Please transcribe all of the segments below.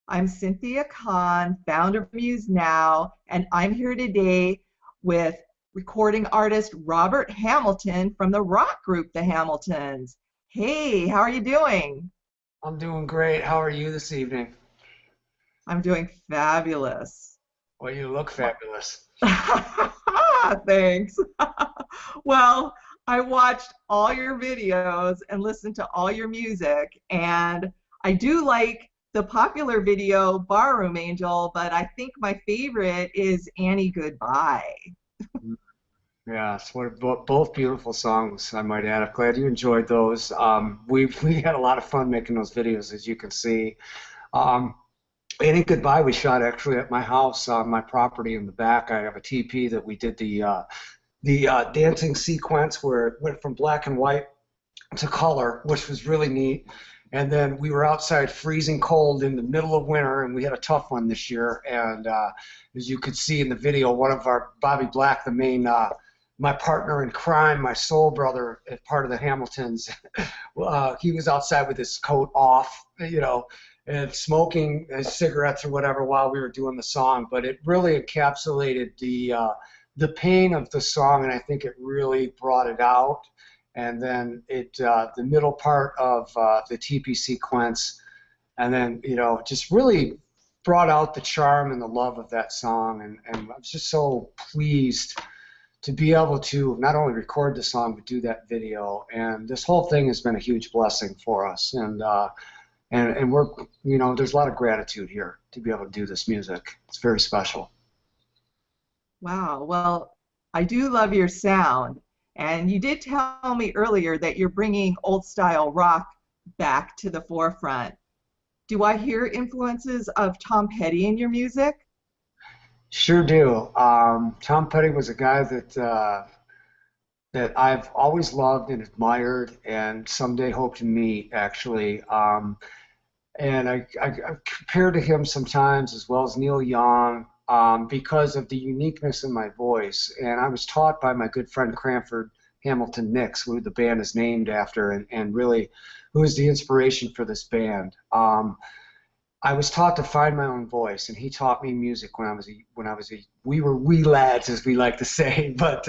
I'm Cynthia Kahn, founder of Amused Now, and I'm here today with recording artist Robert Hamilton from the rock group The Hamiltons. Hey, how are you doing? I'm doing great. How are you this evening? I'm doing fabulous. Well, you look fabulous. Thanks. Well, I watched all your videos and listened to all your music, and I do like the popular video Barroom Angel, but I think my favorite is Annie Goodbye. Yeah, it's both beautiful songs, I might add. I'm glad you enjoyed those. We had a lot of fun making those videos, as you can see. Um, Any Goodbye we shot actually at my house on my property in the back. I have a TP that we did the dancing sequence where it went from black and white to color, which was really neat. And then we were outside freezing cold in the middle of winter, and we had a tough one this year. And as you could see in the video, one of our Bobby Black, the main my partner in crime, my soul brother, as part of the Hamiltons, he was outside with his coat off, and smoking cigarettes or whatever while we were doing the song. But it really encapsulated the pain of the song, and I think it really brought it out. And then the middle part of the TP sequence, and then just really brought out the charm and the love of that song. And I was just so pleased to be able to not only record the song but do that video. And this whole thing has been a huge blessing for us. And we're there's a lot of gratitude here to be able to do this music. It's very special. Wow. Well, I do love your sound. And you did tell me earlier that you're bringing old style rock back to the forefront. Do I hear influences of Tom Petty in your music? Sure do. Tom Petty was a guy that I've always loved and admired, and someday hope to meet. Actually, and I compare to him sometimes, as well as Neil Young, because of the uniqueness in my voice. And I was taught by my good friend Cranford Hamilton Nix, who the band is named after, and really who is the inspiration for this band. I was taught to find my own voice, and he taught me music when I was a we were wee lads, as we like to say, but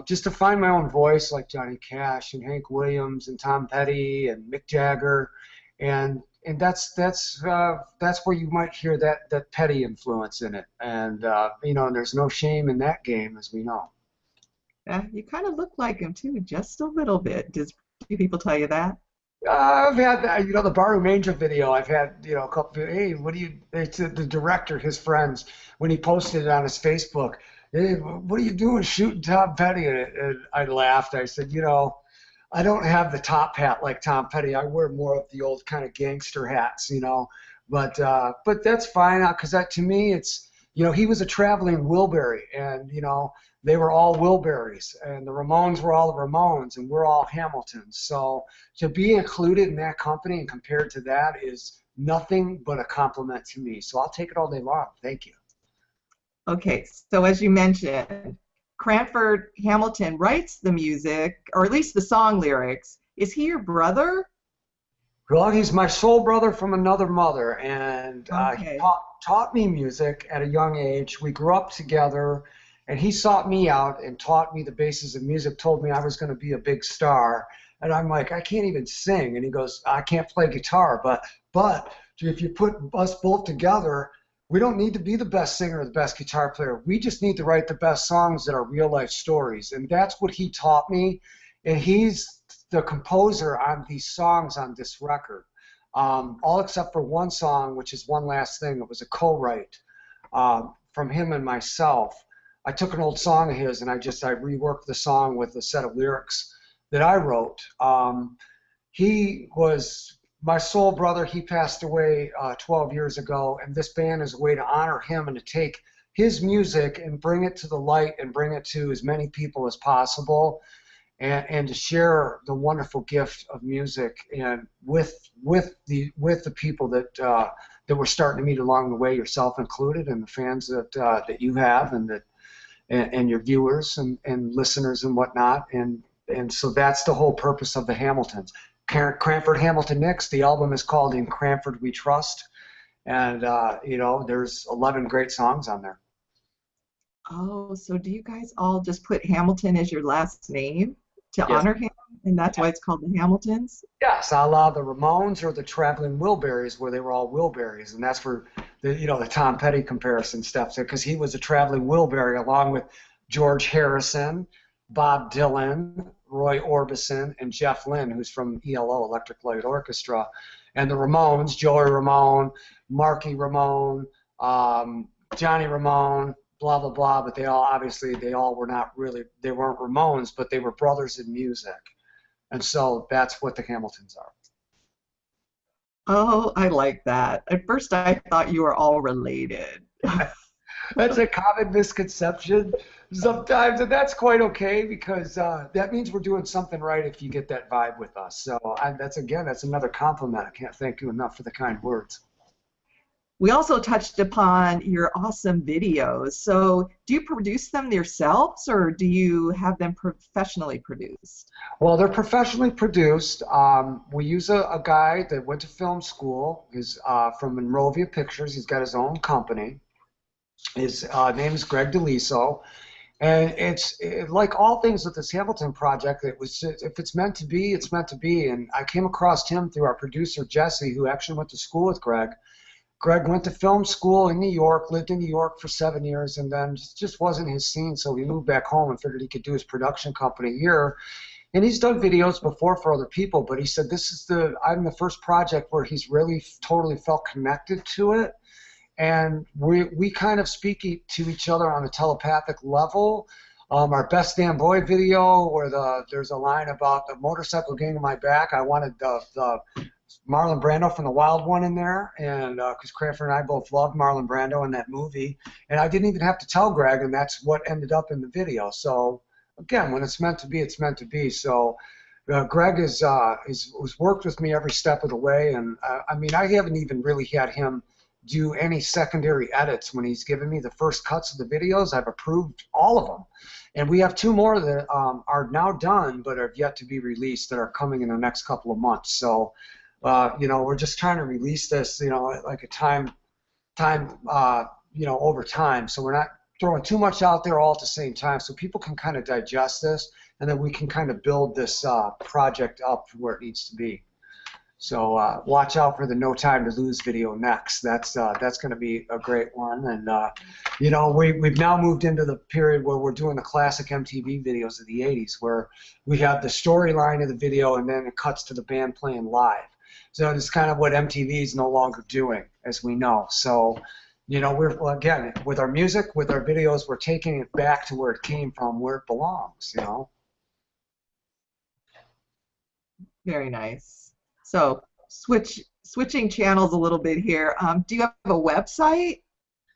just to find my own voice, like Johnny Cash and Hank Williams and Tom Petty and Mick Jagger, and that's where you might hear that Petty influence in it, and and there's no shame in that game, as we know. You kind of look like him too, just a little bit. Do people tell you that? I've had that, the Barroom Angel video. I've had, a couple. Hey, what do you? It's the director, his friends, when he posted it on his Facebook. Hey, what are you doing shooting Tom Petty? And I laughed. I said, I don't have the top hat like Tom Petty. I wear more of the old kind of gangster hats. But that's fine because that to me it's he was a traveling Wilbury, and they were all Wilburys, and the Ramones were all the Ramones, and we're all Hamiltons. So to be included in that company and compared to that is nothing but a compliment to me. So I'll take it all day long. Thank you. Okay, so as you mentioned, Cranford Hamilton writes the music, or at least the song lyrics. Is he your brother? Well, he's my soul brother from another mother, and he Okay. taught me music at a young age. We grew up together, and he sought me out and taught me the basis of music, told me I was going to be a big star. And I'm like, I can't even sing. And he goes, I can't play guitar, but if you put us both together, we don't need to be the best singer or the best guitar player. We just need to write the best songs that are real life stories. And that's what he taught me. And he's the composer on these songs on this record, all except for one song, which is One Last Thing. It was a co-write from him and myself. I took an old song of his and I reworked the song with a set of lyrics that I wrote. He was my soul brother. He passed away 12 years ago, and this band is a way to honor him and to take his music and bring it to the light and bring it to as many people as possible, and to share the wonderful gift of music and with the people that we're starting to meet along the way, yourself included, and the fans that you have, and your viewers and listeners and whatnot, and so that's the whole purpose of the Hamiltons. Cranford Hamilton Nix. The album is called In Cranford We Trust, And there's 11 great songs on there. Oh, so do you guys all just put Hamilton as your last name to Yes. honor him? And that's why it's called the Hamiltons? Yes, a la the Ramones or the Traveling Wilburys, where they were all Wilburys, and that's where the Tom Petty comparison steps in, because he was a traveling Wilbury along with George Harrison, Bob Dylan, Roy Orbison, and Jeff Lynne, who's from ELO, Electric Light Orchestra, and the Ramones, Joey Ramone, Marky Ramone, Johnny Ramone, blah blah blah. But they all were not really, they weren't Ramones, but they were brothers in music. And so that's what the Hamiltons are. Oh, I like that. At first, I thought you were all related. That's a common misconception sometimes, and that's quite okay because that means we're doing something right if you get that vibe with us. So that's another compliment. I can't thank you enough for the kind words. We also touched upon your awesome videos. So, do you produce them yourselves or do you have them professionally produced? Well, they're professionally produced. We use a guy that went to film school. He's from Monrovia Pictures. He's got his own company. His name is Greg DeLiso. And like all things with this Hamilton project, if it's meant to be, it's meant to be. And I came across him through our producer, Jesse, who actually went to school with Greg. Greg went to film school in New York, lived in New York for 7 years, and then just wasn't his scene, so he moved back home and figured he could do his production company here. And he's done videos before for other people, but he said I'm the first project where he's really totally felt connected to it. And we kind of speak to each other on a telepathic level. Our Best Damn Boy video, where there's a line about the motorcycle getting on my back. I wanted the Marlon Brando from The Wild One in there, and because Cranford and I both loved Marlon Brando in that movie, and I didn't even have to tell Greg, and that's what ended up in the video. So again, when it's meant to be, it's meant to be. So Greg has worked with me every step of the way, and I mean, I haven't even really had him do any secondary edits. When he's given me the first cuts of the videos, I've approved all of them. And we have two more that are now done but are yet to be released that are coming in the next couple of months. So, we're just trying to release this, like a time, over time. So we're not throwing too much out there all at the same time, so people can kind of digest this, and then we can kind of build this project up where it needs to be. So watch out for the No Time to Lose video next. That's going to be a great one. And we've now moved into the period where we're doing the classic MTV videos of the '80s, where we have the storyline of the video and then it cuts to the band playing live. So it's kind of what MTV is no longer doing, as we know. So again, with our music, with our videos, we're taking it back to where it came from, where it belongs. Very nice. So switching channels a little bit here. Do you have a website?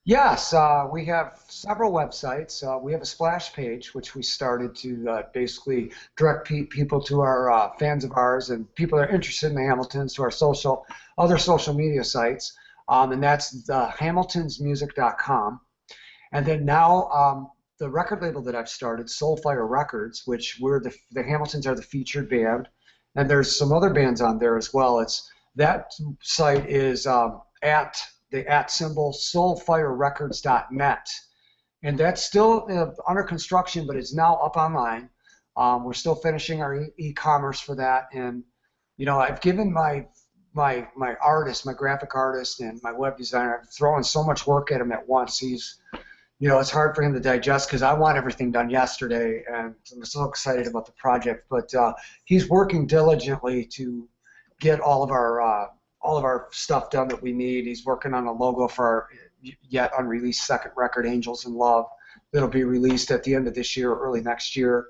Yes, we have several websites. We have a splash page, which we started to basically direct people to our fans of ours and people that are interested in the Hamiltons to our other social media sites, and that's the hamiltonsmusic.com. And then now the record label that I've started, Soulfire Records, which the Hamiltons are the featured band, and there's some other bands on there as well. That site is at the symbol soulfirerecords.net, and that's still under construction, but it's now up online. We're still finishing our e-commerce for that, and I've given my artist, my graphic artist, and my web designer, I've thrown so much work at him at once. It's hard for him to digest because I want everything done yesterday, and I'm so excited about the project. But he's working diligently to get all of our stuff done that we need. He's working on a logo for our yet unreleased second record, Angels in Love, that'll be released at the end of this year or early next year.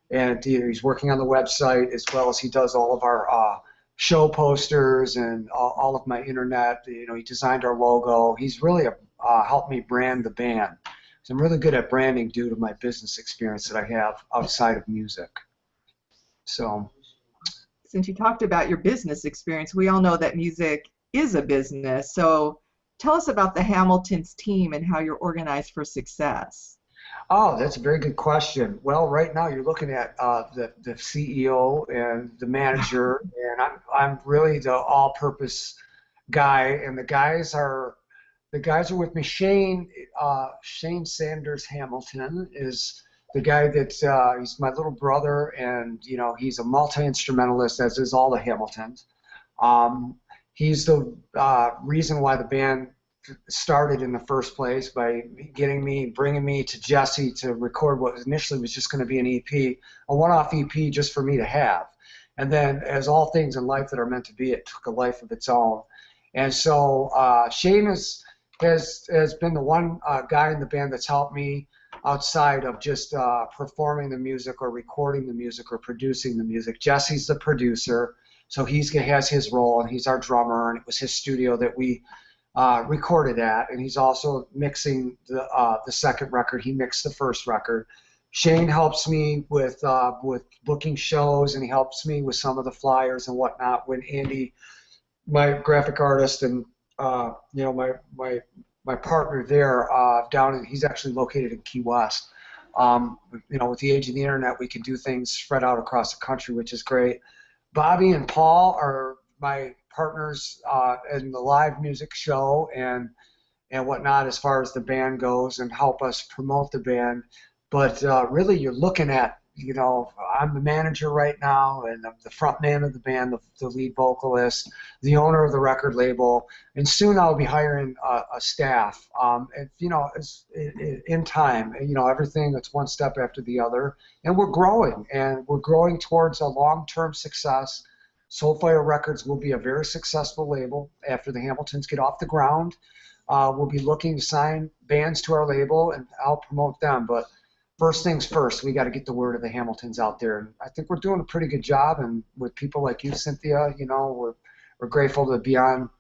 And he's working on the website, as well as he does all of our show posters and all of my internet. He designed our logo. He's really helped me brand the band. So I'm really good at branding due to my business experience that I have outside of music. So, Since you talked about your business experience, we all know that music is a business. So tell us about the Hamiltons team and how you're organized for success. Oh, that's a very good question. Well, right now you're looking at the CEO and the manager, and I'm really the all-purpose guy, and the guys are with me. Shane Sanders Hamilton is the guy that he's my little brother, and he's a multi-instrumentalist, as is all the Hamiltons. Um, he's the reason why the band started in the first place by bringing me to Jesse to record what initially was just going to be an EP, a one-off EP just for me to have. And then, as all things in life that are meant to be, it took a life of its own. And so Shane has been the one guy in the band that's helped me outside of just performing the music or recording the music or producing the music. Jesse's the producer, so has his role, and he's our drummer, and it was his studio that we recorded at, and he's also mixing the second record. He mixed the first record. Shane helps me with booking shows, and he helps me with some of the flyers and whatnot. When Andy, my graphic artist, and my partner there he's actually located in Key West. With the age of the internet, we can do things spread out across the country, which is great. Bobby and Paul are my partners in the live music show and whatnot as far as the band goes, and help us promote the band. But really, you're looking at, I'm the manager right now, and I'm the front man of the band, the lead vocalist, the owner of the record label, and soon I'll be hiring a staff. In time, everything that's one step after the other, and we're growing towards a long-term success. Soulfire Records will be a very successful label after the Hamiltons get off the ground. We'll be looking to sign bands to our label and help promote them. But first things first, we got to get the word of the Hamiltons out there. And I think we're doing a pretty good job. And with people like you, Cynthia, we're grateful to be on,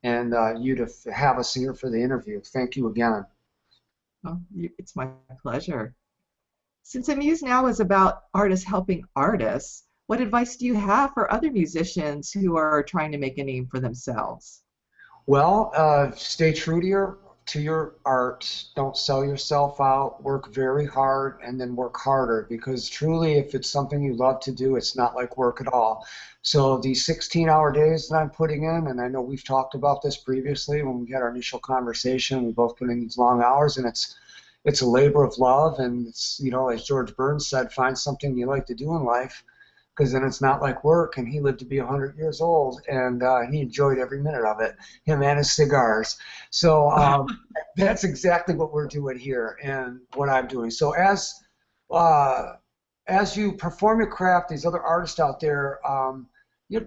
and you to have us here for the interview. Thank you again. Oh, it's my pleasure. Since Amused Now is about artists helping artists, what advice do you have for other musicians who are trying to make a name for themselves? Well, stay true to your art. Don't sell yourself out. Work very hard, and then work harder, because truly, if it's something you love to do, it's not like work at all. So these 16-hour days that I'm putting in, and I know we've talked about this previously when we had our initial conversation, we both put in these long hours, and it's a labor of love, and it's, as George Burns said, find something you like to do in life, because then it's not like work. And he lived to be 100 years old, and he enjoyed every minute of it, him and his cigars. So that's exactly what we're doing here and what I'm doing. So as you perform your craft, these other artists out there,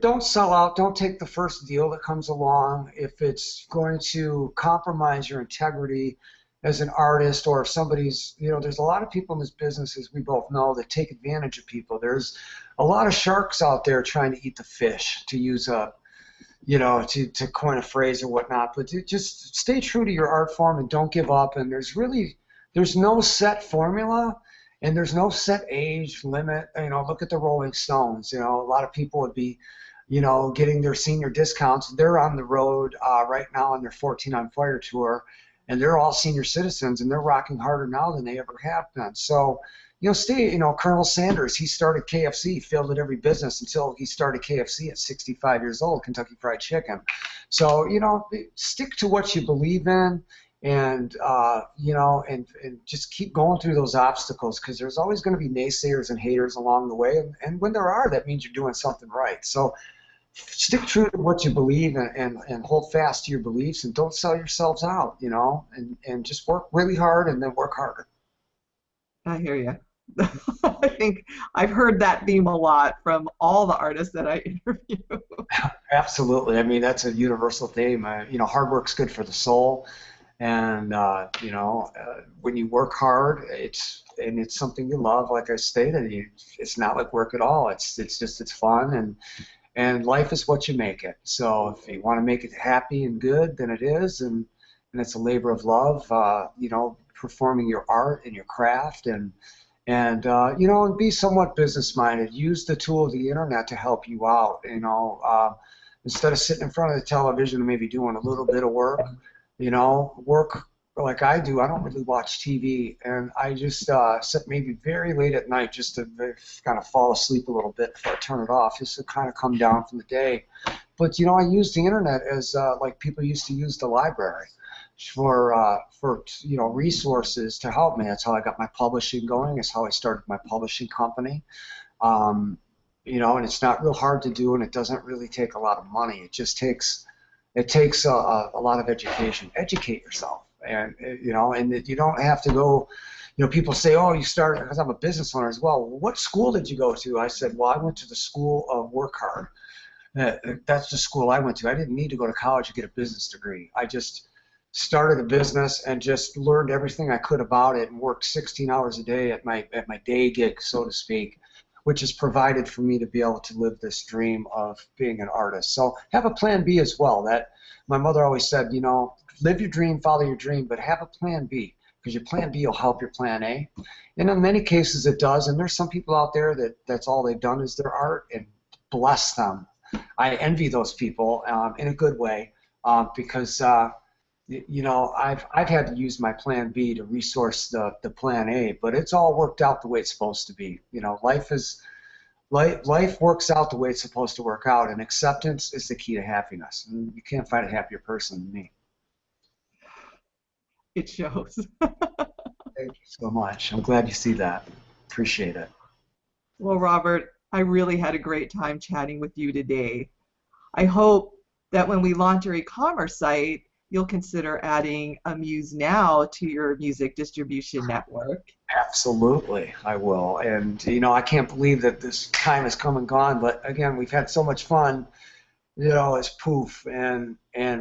don't sell out. Don't take the first deal that comes along if it's going to compromise your integrity as an artist, or if somebody's, there's a lot of people in this business, as we both know, that take advantage of people. There's a lot of sharks out there trying to eat the fish, to use to coin a phrase or whatnot. But just stay true to your art form and don't give up. And there's no set formula, and there's no set age limit. Look at the Rolling Stones. A lot of people would be, getting their senior discounts. They're on the road right now on their 14 on Fire tour, and they're all senior citizens, and they're rocking harder now than they ever have been. So, Colonel Sanders, he started KFC, failed at every business until he started KFC at 65 years old, Kentucky Fried Chicken. So, stick to what you believe in, and, and just keep going through those obstacles, because there's always going to be naysayers and haters along the way. And when there are, that means you're doing something right. So stick true to what you believe, and hold fast to your beliefs, and don't sell yourselves out, and just work really hard, and then work harder. I hear you. I think I've heard that theme a lot from all the artists that I interview. Absolutely. I mean, that's a universal theme. Hard work's good for the soul, and when you work hard, it's something you love. Like I stated, it's not like work at all. It's fun, and life is what you make it. So if you want to make it happy and good, then it is, and it's a labor of love. Performing your art and your craft, and be somewhat business minded. Use the tool of the internet to help you out. Instead of sitting in front of the television and maybe doing a little bit of work, work like I do, I don't really watch TV, and I just sit maybe very late at night just to kind of fall asleep a little bit before I turn it off, just to kind of come down from the day. But I use the internet as like people used to use the library for resources to help me. That's how I got my publishing going. It's how I started my publishing company. Um, and it's not real hard to do, and it doesn't really take a lot of money. It takes a lot of education. Educate yourself, and you don't have to go. People say, "Oh, you started," because I'm a business owner as well. What school did you go to? I said, "Well, I went to the school of work hard." That's the school I went to. I didn't need to go to college to get a business degree. I just started a business and just learned everything I could about it and worked 16 hours a day at my day gig, so to speak, which has provided for me to be able to live this dream of being an artist. So have a plan B as well. That my mother always said, live your dream, follow your dream, but have a plan B, because your plan B will help your plan A. And in many cases it does. And there's some people out there that's all they've done is their art, and bless them. I envy those people in a good way, because I've had to use my plan B to resource the plan A, but it's all worked out the way it's supposed to be. Life works out the way it's supposed to work out, and acceptance is the key to happiness. And you can't find a happier person than me. It shows. Thank you so much. I'm glad you see that. Appreciate it. Well, Robert, I really had a great time chatting with you today. I hope that when we launch our e-commerce site, you'll consider adding Amused Now to your music distribution network. Absolutely, I will. And I can't believe that this time has come and gone. But again, we've had so much fun. It's poof, and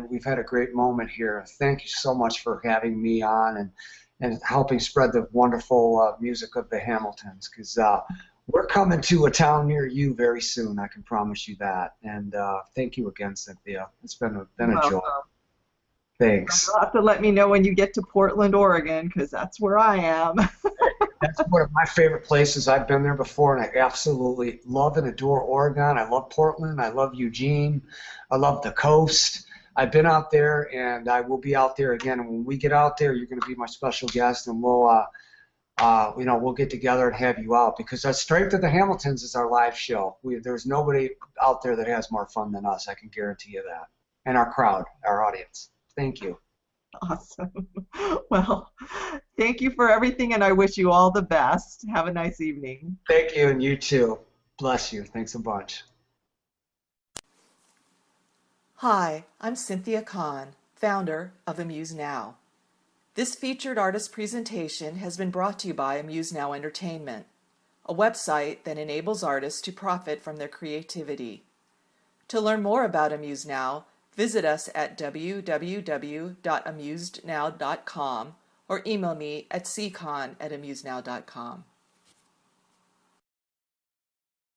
we've had a great moment here. Thank you so much for having me on and helping spread the wonderful music of the Hamiltons. Because we're coming to a town near you very soon. I can promise you that. And thank you again, Cynthia. It's been a joy. Welcome. Thanks. You'll have to let me know when you get to Portland, Oregon, because that's where I am. That's one of my favorite places. I've been there before, and I absolutely love and adore Oregon. I love Portland. I love Eugene. I love the coast. I've been out there, and I will be out there again. And when we get out there, you're going to be my special guest, and we'll get together and have you out, because the strength of the Hamiltons is our live show. There's nobody out there that has more fun than us. I can guarantee you that. And our crowd, our audience. Thank you. Awesome. Well, thank you for everything, and I wish you all the best. Have a nice evening. Thank you, and you too. Bless you. Thanks a bunch. Hi, I'm Cynthia Kahn, founder of Amused Now. This featured artist presentation has been brought to you by Amused Now Entertainment, a website that enables artists to profit from their creativity. To learn more about Amused Now, visit us at www.amusednow.com or email me at ckahn@amusednow.com.